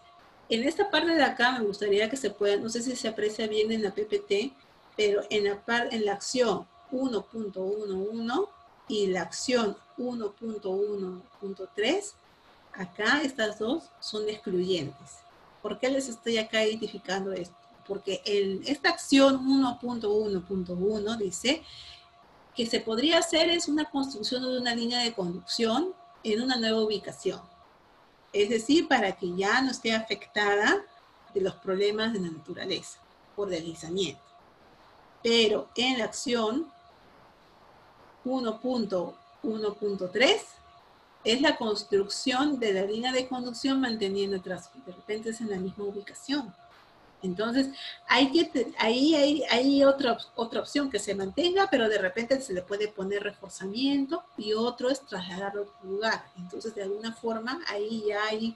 en esta parte de acá me gustaría que se pueda, no sé si se aprecia bien en la PPT, pero en la acción 1.11 y la acción 1.1.3, acá estas dos son excluyentes. ¿Por qué les estoy acá identificando esto? Porque en esta acción 1.1.1 dice que se podría hacer es una construcción de una línea de conducción en una nueva ubicación. Es decir, para que ya no esté afectada de los problemas de la naturaleza por deslizamiento. Pero en la acción 1.1.3 es la construcción de la línea de conducción manteniendo el trazo. De repente es en la misma ubicación. Entonces, ahí hay otra opción que se mantenga, pero de repente se le puede poner reforzamiento y otro es trasladarlo a otro lugar. Entonces, de alguna forma, ahí ya hay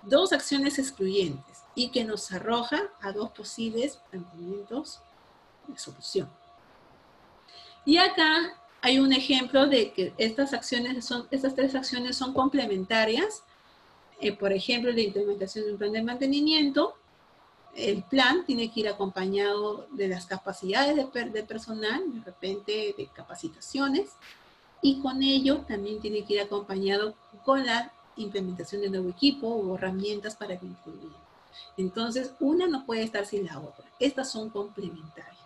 dos acciones excluyentes y que nos arroja a dos posibles planteamientos de solución. Y acá hay un ejemplo de que estas tres acciones son complementarias. Por ejemplo, la implementación de un plan de mantenimiento. El plan tiene que ir acompañado de las capacidades de personal, de repente de capacitaciones, y con ello también tiene que ir acompañado con la implementación de nuevo equipo o herramientas para el incluimiento. Entonces, una no puede estar sin la otra. Estas son complementarias.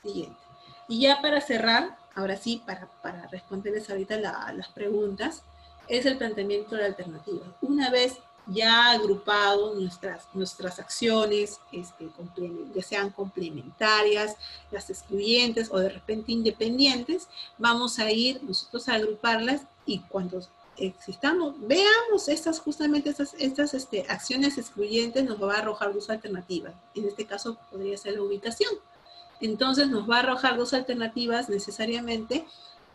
Siguiente. Y ya para cerrar, ahora sí, para responderles ahorita las preguntas, es el planteamiento de alternativas. Una vez ya agrupado nuestras acciones, ya sean complementarias, las excluyentes o de repente independientes, vamos a ir nosotros a agruparlas y cuando existamos, veamos justamente estas acciones excluyentes, nos va a arrojar dos alternativas. En este caso podría ser la ubicación. Entonces nos va a arrojar dos alternativas necesariamente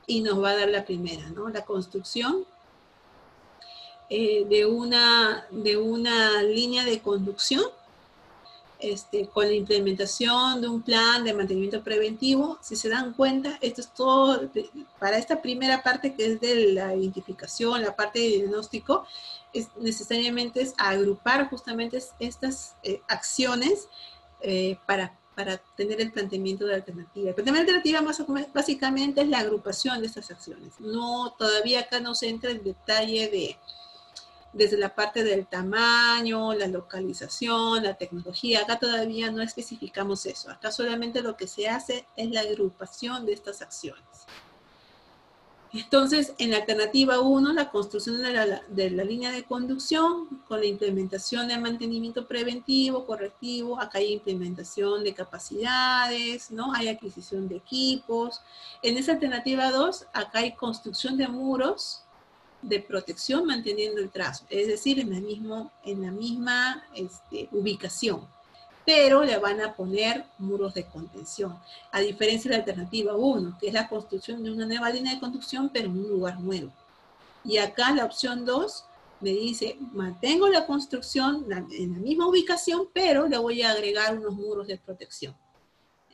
y nos va a dar la primera, ¿no? La construcción de una línea de conducción con la implementación de un plan de mantenimiento preventivo. Si se dan cuenta, esto es todo para esta primera parte que es de la identificación, la parte de diagnóstico, necesariamente es agrupar justamente estas acciones para tener el planteamiento de alternativa. El planteamiento de alternativa básicamente es la agrupación de estas acciones. No, todavía acá no se entra en detalle desde la parte del tamaño, la localización, la tecnología. Acá todavía no especificamos eso. Acá solamente lo que se hace es la agrupación de estas acciones. Entonces, en la alternativa 1, la construcción de la línea de conducción con la implementación de mantenimiento preventivo, correctivo. Acá hay implementación de capacidades, ¿no? Hay adquisición de equipos. En esa alternativa 2, acá hay construcción de muros de protección manteniendo el trazo, es decir, en la misma ubicación, pero le van a poner muros de contención, a diferencia de la alternativa 1, que es la construcción de una nueva línea de conducción, pero en un lugar nuevo. Y acá la opción 2 me dice, mantengo la construcción en la misma ubicación, pero le voy a agregar unos muros de protección.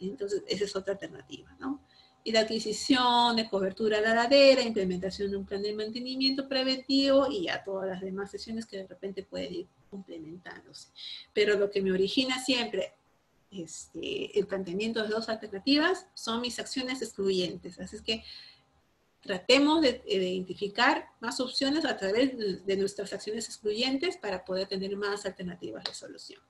Entonces, esa es otra alternativa, ¿no? Y la adquisición de cobertura a la ladera, implementación de un plan de mantenimiento preventivo y a todas las demás sesiones que de repente pueden ir complementándose. Pero lo que me origina siempre el planteamiento de dos alternativas son mis acciones excluyentes. Así es que tratemos de identificar más opciones a través de nuestras acciones excluyentes para poder tener más alternativas de solución.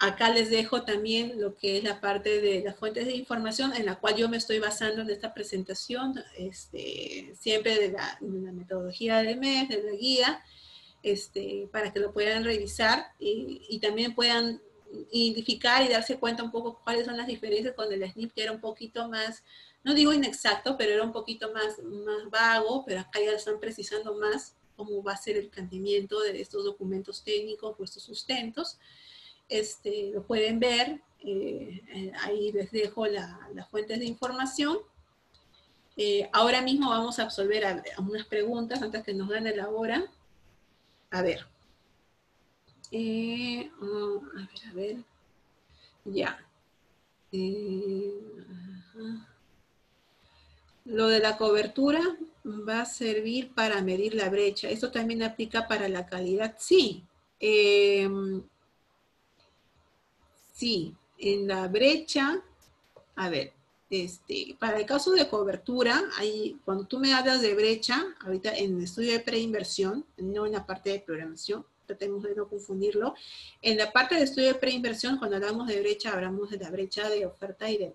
Acá les dejo también lo que es la parte de las fuentes de información en la cual yo me estoy basando en esta presentación, siempre de la metodología del MES, de la guía, para que lo puedan revisar y también puedan identificar y darse cuenta un poco cuáles son las diferencias con el SNP, que era un poquito más, no digo inexacto, pero era un poquito más vago, pero acá ya están precisando más cómo va a ser el planteamiento de estos documentos técnicos o estos sustentos. Lo pueden ver, ahí les dejo las fuentes de información. Ahora mismo vamos a absolver unas preguntas antes que nos den la hora. A ver. A ver. Ya. Lo de la cobertura va a servir para medir la brecha. ¿Esto también aplica para la calidad? Sí. Sí, en la brecha, a ver, para el caso de cobertura, cuando tú me hablas de brecha, ahorita en el estudio de preinversión, no en la parte de programación, tratemos de no confundirlo. En la parte de estudio de preinversión, cuando hablamos de brecha, hablamos de la brecha de oferta y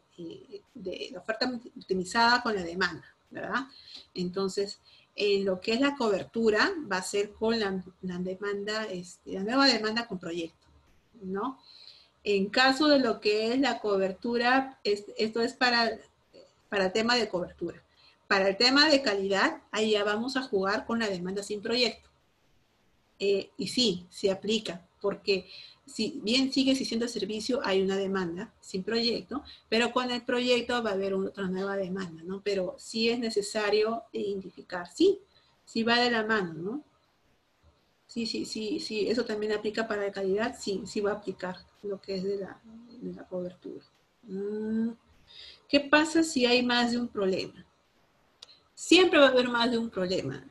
de la oferta optimizada con la demanda, ¿verdad? Entonces, en lo que es la cobertura, va a ser con la demanda, la nueva demanda con proyecto, ¿no? En caso de lo que es la cobertura, esto es para el tema de cobertura. Para el tema de calidad, ahí ya vamos a jugar con la demanda sin proyecto. Y sí, se aplica, porque si bien sigue existiendo el servicio, hay una demanda sin proyecto, pero con el proyecto va a haber otra nueva demanda, ¿no? Pero sí es necesario identificar, sí va de la mano, ¿no? Sí, eso también aplica para la calidad, sí va a aplicar lo que es de la cobertura. ¿Qué pasa si hay más de un problema? Siempre va a haber más de un problema,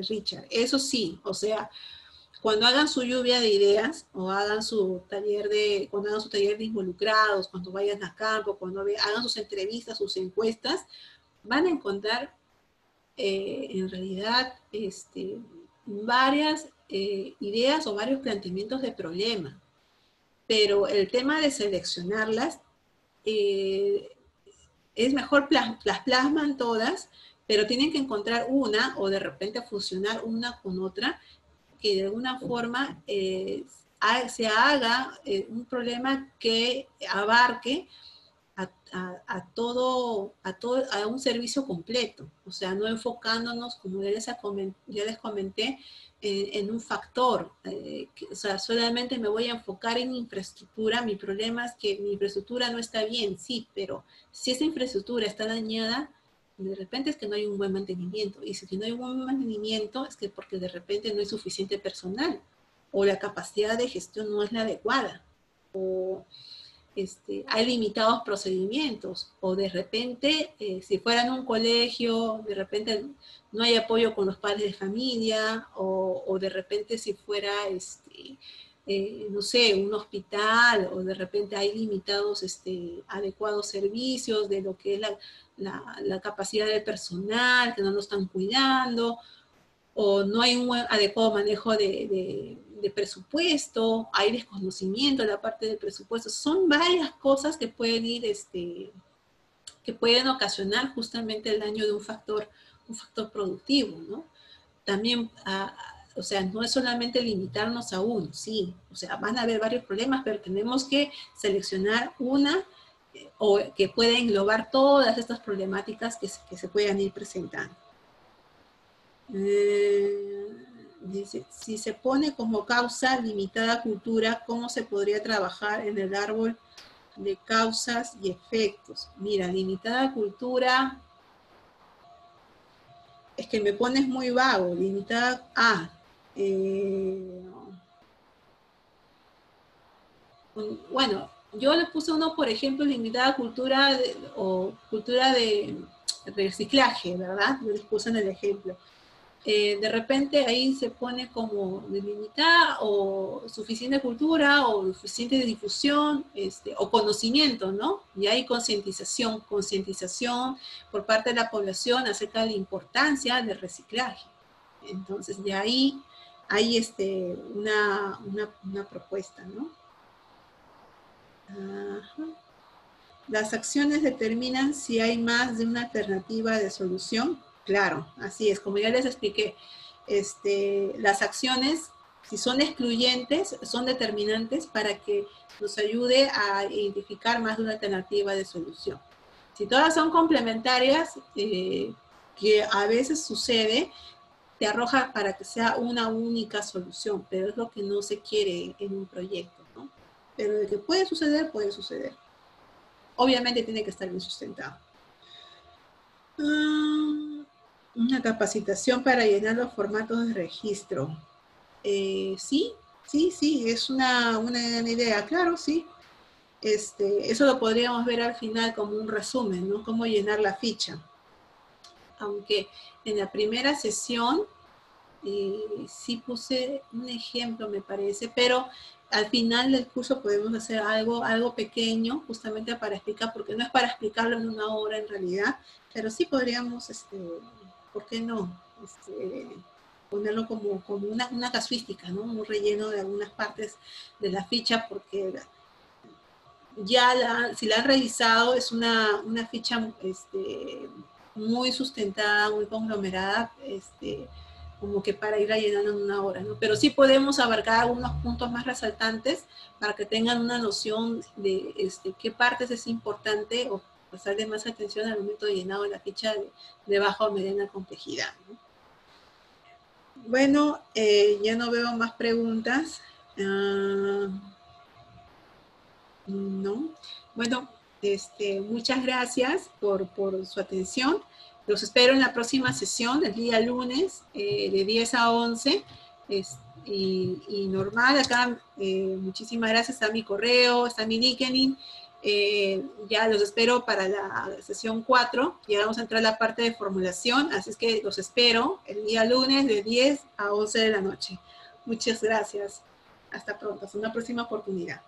Richard. Eso sí, o sea, cuando hagan su lluvia de ideas o hagan su taller cuando hagan su taller de involucrados, cuando vayan a campo, cuando hagan sus entrevistas, sus encuestas, van a encontrar en realidad varias ideas o varios planteamientos de problema. Pero el tema de seleccionarlas, es mejor las plasman todas, pero tienen que encontrar una o de repente fusionar una con otra que de alguna forma se haga un problema que abarque a un servicio completo, o sea, no enfocándonos, como ya les comenté, en un factor, o sea, solamente me voy a enfocar en infraestructura. Mi problema es que mi infraestructura no está bien, sí, pero si esa infraestructura está dañada, de repente es que no hay un buen mantenimiento, y si no hay un buen mantenimiento es que porque de repente no hay suficiente personal, o la capacidad de gestión no es la adecuada, o hay limitados procedimientos, o de repente, si fuera en un colegio, de repente no hay apoyo con los padres de familia, o de repente si fuera, no sé, un hospital, o de repente hay limitados, adecuados servicios de lo que es la capacidad del personal, que no lo están cuidando, o no hay un adecuado manejo de presupuesto, hay desconocimiento de la parte del presupuesto. Son varias cosas que pueden ir, que pueden ocasionar justamente el daño de un factor productivo, ¿no? También, o sea, no es solamente limitarnos a uno, sí, o sea, van a haber varios problemas, pero tenemos que seleccionar una o que pueda englobar todas estas problemáticas que se puedan ir presentando. Dice, si se pone como causa limitada cultura, ¿cómo se podría trabajar en el árbol de causas y efectos? Mira, limitada cultura, es que me pones muy vago. Limitada, bueno, yo le puse uno, por ejemplo, limitada cultura o cultura de reciclaje, ¿verdad? Yo les puse en el ejemplo. De repente ahí se pone como delimitada o suficiente cultura o suficiente difusión o conocimiento, ¿no? Y hay concientización por parte de la población acerca de la importancia del reciclaje. Entonces, de ahí hay una propuesta, ¿no? Ajá. Las acciones determinan si hay más de una alternativa de solución. Claro, así es. Como ya les expliqué, las acciones, si son excluyentes, son determinantes para que nos ayude a identificar más de una alternativa de solución. Si todas son complementarias, que a veces sucede, te arroja para que sea una única solución, pero es lo que no se quiere en un proyecto, ¿no? Pero de que puede suceder, puede suceder. Obviamente tiene que estar bien sustentado. Una capacitación para llenar los formatos de registro. Sí, es una idea, claro, sí. Eso lo podríamos ver al final como un resumen, ¿no? Cómo llenar la ficha. Aunque en la primera sesión sí puse un ejemplo, me parece, pero al final del curso podemos hacer algo pequeño, justamente para explicar, porque no es para explicarlo en una hora en realidad, pero sí podríamos, ¿por qué no? Ponerlo como una casuística, ¿no? Un relleno de algunas partes de la ficha, porque ya si la han revisado, es una ficha muy sustentada, muy conglomerada, como que para ir llenando en una hora, ¿no? Pero sí podemos abarcar algunos puntos más resaltantes para que tengan una noción de qué partes es importante o prestarle más atención al momento de llenado de la ficha de baja o mediana complejidad, ¿no? Bueno, ya no veo más preguntas. No. Bueno, muchas gracias por su atención. Los espero en la próxima sesión, el día lunes, de 10 a 11. Y normal, acá, muchísimas gracias. Está mi correo, está mi LinkedIn. Ya los espero para la sesión 4. Ya vamos a entrar a la parte de formulación, así es que los espero el día lunes de 10 a 11 de la noche. Muchas gracias. Hasta pronto. Hasta una próxima oportunidad.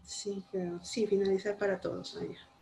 Sí, pero sí, finalizar para todos. Ah, ya.